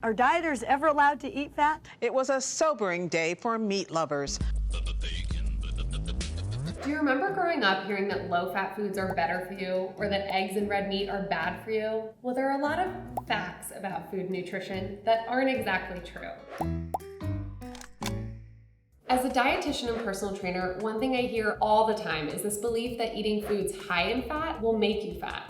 Are dieters ever allowed to eat fat? It was a sobering day for meat lovers. Do you remember growing up hearing that low-fat foods are better for you or that eggs and red meat are bad for you? Well, there are a lot of facts about food nutrition that aren't exactly true. As a dietitian and personal trainer, one thing I hear all the time is this belief that eating foods high in fat will make you fat.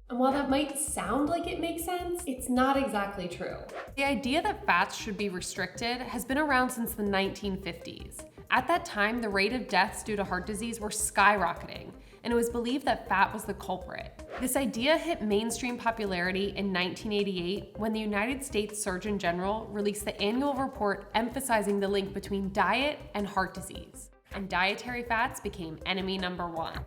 And while that might sound like it makes sense, it's not exactly true. The idea that fats should be restricted has been around since the 1950s. At that time, the rate of deaths due to heart disease were skyrocketing, and it was believed that fat was the culprit. This idea hit mainstream popularity in 1988 when the United States Surgeon General released the annual report emphasizing the link between diet and heart disease, and dietary fats became enemy number one.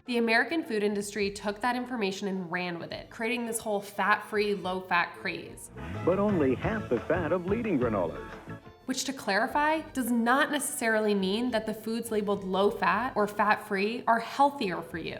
The American food industry took that information and ran with it, creating this whole fat-free, low-fat craze. But only half the fat of leading granolas. Which, to clarify, does not necessarily mean that the foods labeled low-fat or fat-free are healthier for you.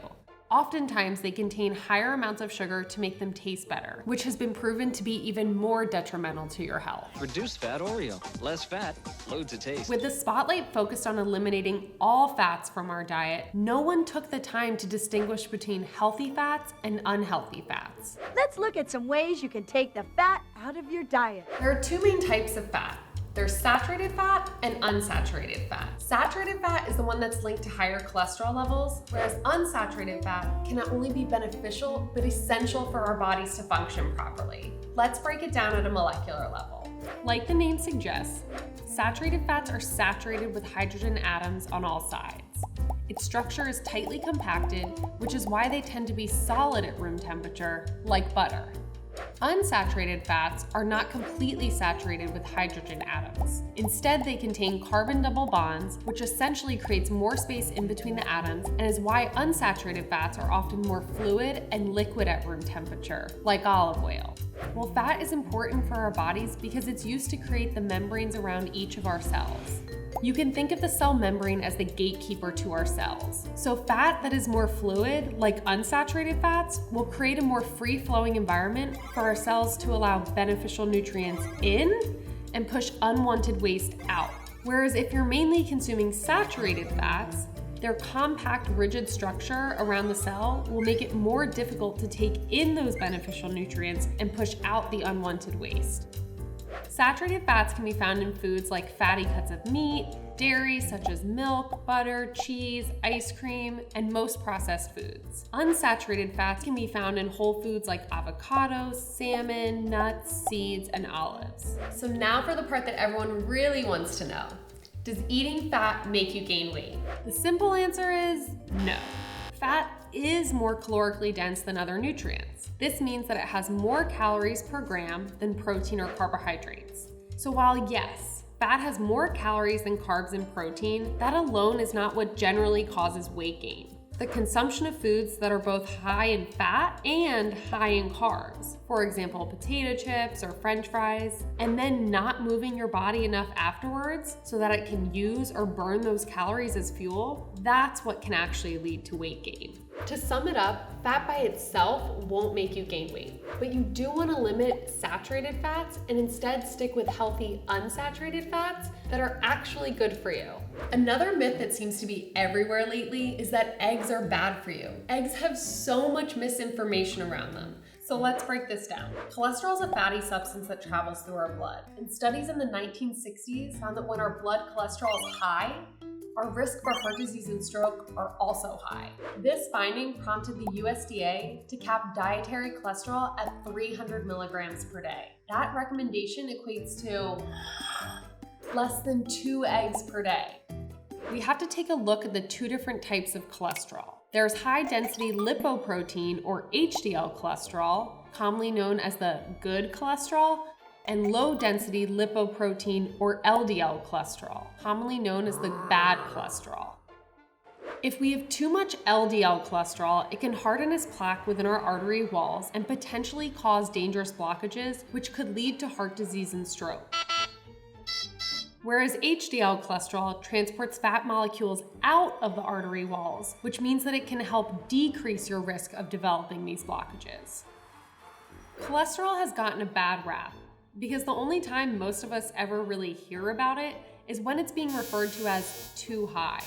Oftentimes, they contain higher amounts of sugar to make them taste better, which has been proven to be even more detrimental to your health. Reduced fat Oreo. Less fat, loads of taste. With the spotlight focused on eliminating all fats from our diet, no one took the time to distinguish between healthy fats and unhealthy fats. Let's look at some ways you can take the fat out of your diet. There are two main types of fat. There's saturated fat and unsaturated fat. Saturated fat is the one that's linked to higher cholesterol levels, whereas unsaturated fat can not only be beneficial, but essential for our bodies to function properly. Let's break it down at a molecular level. Like the name suggests, saturated fats are saturated with hydrogen atoms on all sides. Its structure is tightly compacted, which is why they tend to be solid at room temperature, like butter. Unsaturated fats are not completely saturated with hydrogen atoms. Instead, they contain carbon double bonds, which essentially creates more space in between the atoms and is why unsaturated fats are often more fluid and liquid at room temperature, like olive oil. Well, fat is important for our bodies because it's used to create the membranes around each of our cells. You can think of the cell membrane as the gatekeeper to our cells. So fat that is more fluid, like unsaturated fats, will create a more free-flowing environment for our cells to allow beneficial nutrients in and push unwanted waste out. Whereas if you're mainly consuming saturated fats, their compact, rigid structure around the cell will make it more difficult to take in those beneficial nutrients and push out the unwanted waste. Saturated fats can be found in foods like fatty cuts of meat, dairy such as milk, butter, cheese, ice cream, and most processed foods. Unsaturated fats can be found in whole foods like avocados, salmon, nuts, seeds, and olives. So now for the part that everyone really wants to know. Does eating fat make you gain weight? The simple answer is no. Fat is more calorically dense than other nutrients. This means that it has more calories per gram than protein or carbohydrates. So while yes, fat has more calories than carbs and protein, that alone is not what generally causes weight gain. The consumption of foods that are both high in fat and high in carbs, for example, potato chips or French fries, and then not moving your body enough afterwards so that it can use or burn those calories as fuel, that's what can actually lead to weight gain. To sum it up, fat by itself won't make you gain weight, but you do want to limit saturated fats and instead stick with healthy unsaturated fats that are actually good for you. Another myth that seems to be everywhere lately is that eggs are bad for you. Eggs have so much misinformation around them. So let's break this down. Cholesterol is a fatty substance that travels through our blood. And studies in the 1960s found that when our blood cholesterol is high, our risk for heart disease and stroke are also high. This finding prompted the USDA to cap dietary cholesterol at 300 milligrams per day. That recommendation equates to less than 2 eggs per day. We have to take a look at the two different types of cholesterol. There's high-density lipoprotein or HDL cholesterol, commonly known as the good cholesterol, and low-density lipoprotein or LDL cholesterol, commonly known as the bad cholesterol. If we have too much LDL cholesterol, it can harden as plaque within our artery walls and potentially cause dangerous blockages, which could lead to heart disease and stroke. Whereas HDL cholesterol transports fat molecules out of the artery walls, which means that it can help decrease your risk of developing these blockages. Cholesterol has gotten a bad rap because the only time most of us ever really hear about it is when it's being referred to as too high.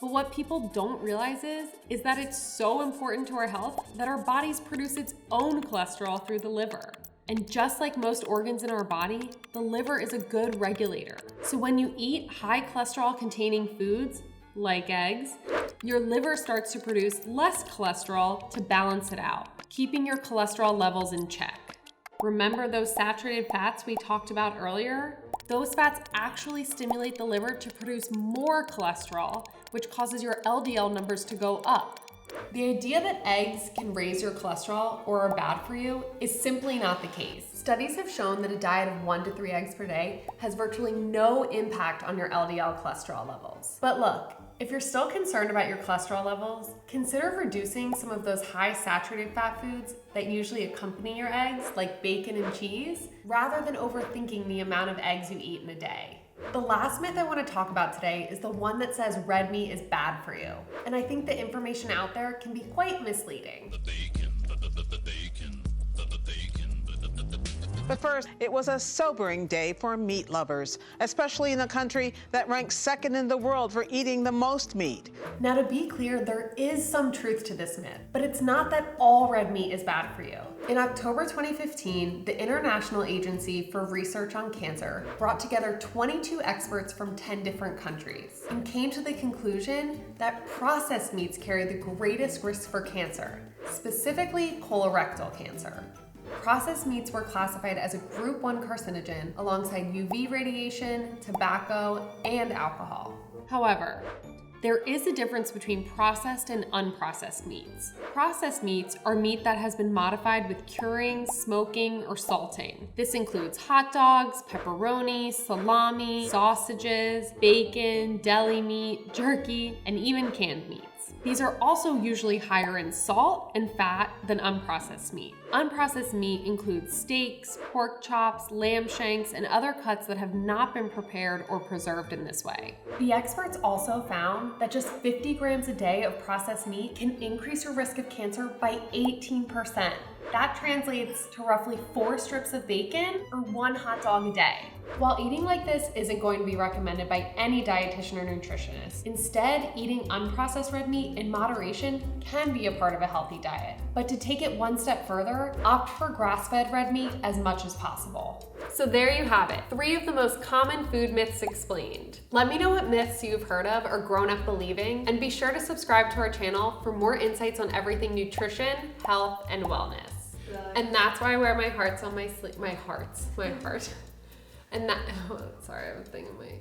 But what people don't realize is that it's so important to our health that our bodies produce its own cholesterol through the liver. And just like most organs in our body, the liver is a good regulator. So when you eat high cholesterol containing foods, like eggs, your liver starts to produce less cholesterol to balance it out, keeping your cholesterol levels in check. Remember those saturated fats we talked about earlier? Those fats actually stimulate the liver to produce more cholesterol, which causes your LDL numbers to go up. The idea that eggs can raise your cholesterol or are bad for you is simply not the case. Studies have shown that a diet of 1 to 3 eggs per day has virtually no impact on your LDL cholesterol levels. But look, if you're still concerned about your cholesterol levels, consider reducing some of those high saturated fat foods that usually accompany your eggs, like bacon and cheese, rather than overthinking the amount of eggs you eat in a day. The last myth I want to talk about today is the one that says red meat is bad for you. And I think the information out there can be quite misleading. But first, it was a sobering day for meat lovers, especially in a country that ranks second in the world for eating the most meat. Now, to be clear, there is some truth to this myth, but it's not that all red meat is bad for you. In October 2015, the International Agency for Research on Cancer brought together 22 experts from 10 different countries and came to the conclusion that processed meats carry the greatest risk for cancer, specifically colorectal cancer. Processed meats were classified as a Group 1 carcinogen alongside UV radiation, tobacco, and alcohol. However, there is a difference between processed and unprocessed meats. Processed meats are meat that has been modified with curing, smoking, or salting. This includes hot dogs, pepperoni, salami, sausages, bacon, deli meat, jerky, and even canned meats. These are also usually higher in salt and fat than unprocessed meat. Unprocessed meat includes steaks, pork chops, lamb shanks, and other cuts that have not been prepared or preserved in this way. The experts also found that just 50 grams a day of processed meat can increase your risk of cancer by 18%. That translates to roughly 4 strips of bacon or 1 hot dog a day. While eating like this isn't going to be recommended by any dietitian or nutritionist, instead, eating unprocessed red meat in moderation can be a part of a healthy diet. But to take it one step further, opt for grass-fed red meat as much as possible. So there you have it, 3 of the most common food myths explained. Let me know what myths you've heard of or grown up believing, and be sure to subscribe to our channel for more insights on everything nutrition, health, and wellness. And that's why I wear my hearts on my sleeve, my heart. And that, sorry, I have a thing in my